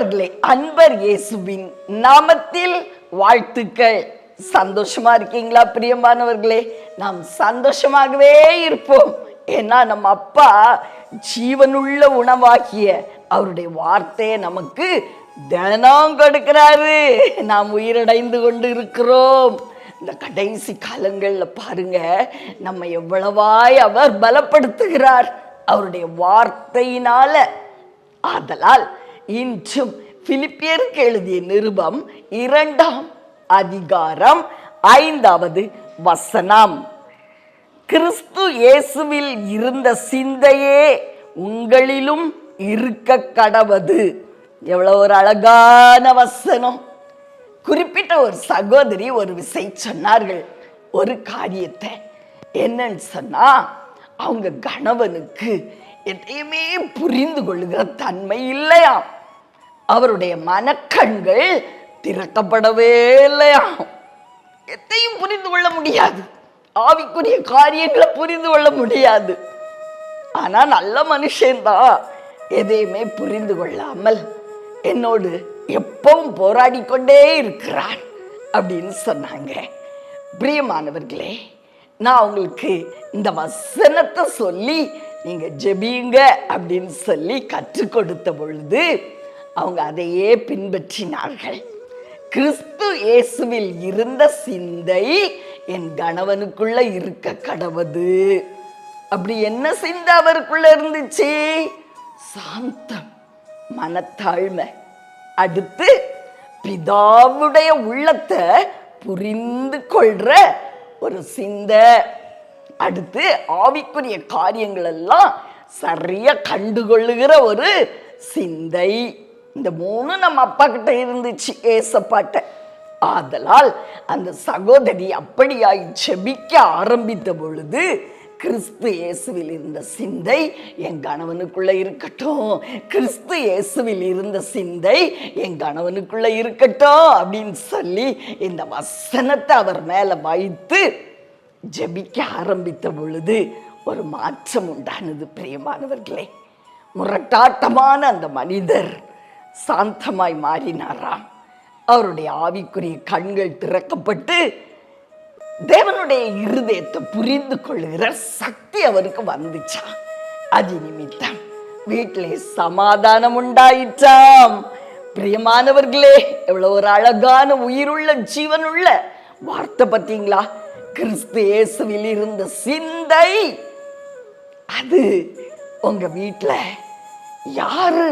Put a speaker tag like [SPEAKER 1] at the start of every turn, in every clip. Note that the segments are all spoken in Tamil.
[SPEAKER 1] பிரியமானவர்களே, அன்பர் இயேசுவின் நாமத்தில் வாழ்த்துக்கள். சந்தோஷமா இருக்கீங்களா பிரியமானவர்களே? நாம் சந்தோஷமாகவே இருப்போம். ஏன்னா நம்ம அப்பா ஜீவனுள்ள உணவாகிய அவருடைய வார்த்தையை நமக்கு தினம் கொடுக்கிறாரு. நாம் உயிரடைந்து கொண்டு இருக்கிறோம். இந்த கடைசி காலங்கள்ல பாருங்க, நம்ம எவ்வளவாய் அவர் பலப்படுத்துகிறார் அவருடைய வார்த்தையினால. ஆதலால் இன்றும் பிலிப்பியருக்கு எழுதிய நிருபம் 2ஆம் அதிகாரம் 5வது வசனம். கிறிஸ்து இயேசுவில் இருந்த சிந்தையே உங்களிலும் இருக்க கடவது. எவ்வளவு ஒரு அழகான வசனம். குறிப்பிட்ட ஒரு சகோதரி ஒரு விசை சொன்னார்கள் ஒரு காரியத்தை. என்னன்னு சொன்னா, அவங்க கணவனுக்கு எதையுமே புரிந்து கொள்ளுகிற தன்மை இல்லையா. அவருடைய மனக்கண்கள் திறக்கப்படவே இல்லையா. எதையும் புரிந்து கொள்ள முடியாது. ஆவிக்குரிய காரியங்களை புரிந்து கொள்ள முடியாது. ஆனா நல்ல மனுஷன்தான், எதையுமே புரிந்து கொள்ளாமல் என்னோடு எப்பவும் போராடி கொண்டே இருக்கிறார் அப்படின்னு சொன்னாங்க. பிரியமானவர்களே, நான் உங்களுக்கு இந்த வசனத்தை சொல்லி நீங்க ஜெபியுங்க அப்படின்னு சொல்லி கற்றுக் கொடுத்த பொழுது அவங்க அதையே பின்பற்றினார்கள். கிறிஸ்து இயேசுவில் இருந்த சிந்தை என் கணவனுக்குள்ள இருக்க கடவது. அப்படி என்ன சிந்தை அவருக்குள்ள இருந்துச்சு? சாந்தம், மனத்தாழ்மை, அடுத்து பிதாவுடைய உள்ளத்தை புரிந்து கொள்ற ஒரு சிந்தை, அடுத்து ஆவிக்குரிய காரியங்கள் எல்லாம் சரியா கண்டுகொள்ளுகிற ஒரு சிந்தை. இந்த 3 நம்ம அப்பா கிட்ட இருந்துச்சு, ஏசப்பாட்ட. ஆதலால் அந்த சகோதரி அப்படியாய் ஜெபிக்க ஆரம்பித்த பொழுது, கிறிஸ்து இயேசுவில் இருந்த சிந்தை என் கணவனுக்குள்ள இருக்கட்டும், கிறிஸ்து இயேசுவில் இருந்த சிந்தை என் கணவனுக்குள்ள இருக்கட்டும் அப்படின்னு சொல்லி இந்த வசனத்தை அவர் மேல வைத்து ஜெபிக்க ஆரம்பித்த பொழுது ஒரு மாற்றம் உண்டானது. பிரியமானவர்களே, முரட்டாட்டமான அந்த மனிதர் சாந்தமாய் மாறினாராம். அவருடைய ஆவிக்குரிய கண்கள் திறக்கப்பட்டு தேவனுடைய இருதயத்தை புரிந்து கொள்கிற சக்தி அவருக்கு வந்துச்சா. அது நிமித்தம் வீட்டிலே சமாதானம் உண்டாயிற்றாம். பிரியமானவர்களே, எவ்வளவு ஒரு அழகான உயிருள்ள ஜீவனுள்ள வார்த்தை பார்த்தீங்களா? கிறிஸ்து இயேசுவில் இருந்த சிந்தை, அது உங்க வீட்டுல யாரு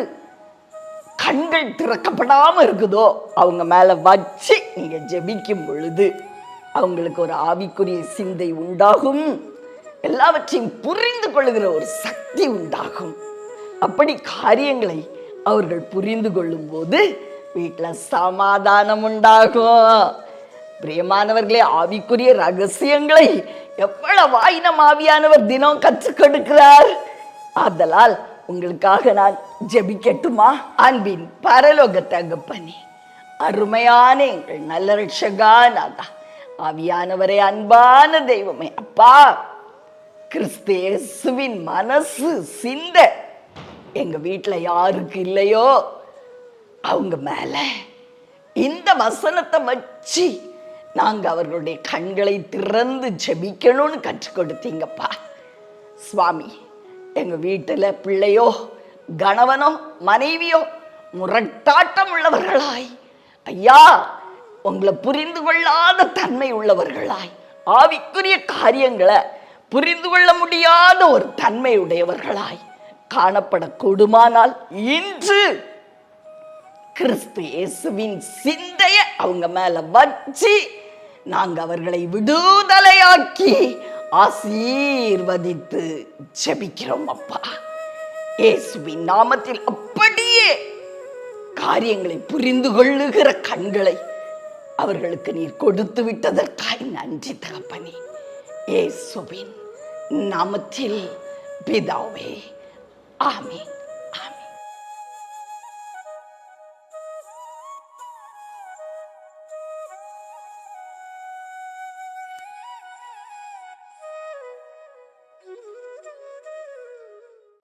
[SPEAKER 1] கண்கள் திறக்கப்படாம இருக்குதோ அவங்க மேல வச்சு நீங்க ஜெபிக்கும் பொழுது அவங்களுக்கு ஒரு ஆவிக்குரிய சிந்தை உண்டாகும். எல்லாவற்றையும் புரிந்து கொள்ளுகிற ஒரு சக்தி உண்டாகும். அப்படி காரியங்களை அவர்கள் புரிந்து கொள்ளும் போது வீட்டுல சமாதானம் உண்டாகும். பிரியமானவர்களே, ஆவிக்குரிய ரகசியங்களை எவ்வளவாய் நம் ஆவியானவர் தினம் கற்றுக் கொடுக்கிறார். ஆதலால் உங்களுக்காக நான் ஜெபிக்கட்டுமா? அன்பின் பரலோக தகப்பனே, அருமையான எங்கள் நல்ல ரட்சகனாக ஆவியானவரே, அன்பான தெய்வமே, அப்பா, கிறிஸ்து இயேசுவின் மனசு சிந்த எங்க வீட்டுல யாருக்கு இல்லையோ அவங்க மேல இந்த வசனத்தை வச்சு நாங்க அவர்களுடைய கண்களை திறந்து ஜெபிக்கணும்னு கற்றுக் கொடுத்தீங்கப்பா. சுவாமி, எங்க வீட்டுல பிள்ளையோ கணவனோ மனைவியோ முரட்டாட்டம் உள்ளவர்களாய், ஐயா, உங்களை புரிந்து கொள்ளாத தன்மை உள்ளவர்களாய், ஆவிக்குரிய காரியங்களை புரிந்து கொள்ள முடியாத ஒரு தன்மை உடையவர்களாய் காணப்படக்கூடுமானால் இன்று கிறிஸ்து இயேசுவின் சிந்தைய அவங்க மேல வச்சு நாங்க அவர்களை விடுதலையாக்கி ஆசீர்வதித்து ஜெபிக்கிறோம் அப்பா. இயேசுவின் நாமத்தில் அப்படியே காரியங்களை புரிந்து கொள்ளுகிற கண்களை அவர்களுக்கு நீர் கொடுத்து விட்டதற்காய் நன்றி தகப்பனே. இயேசுவின் நாமத்தில் பிதாவே, ஆமென்.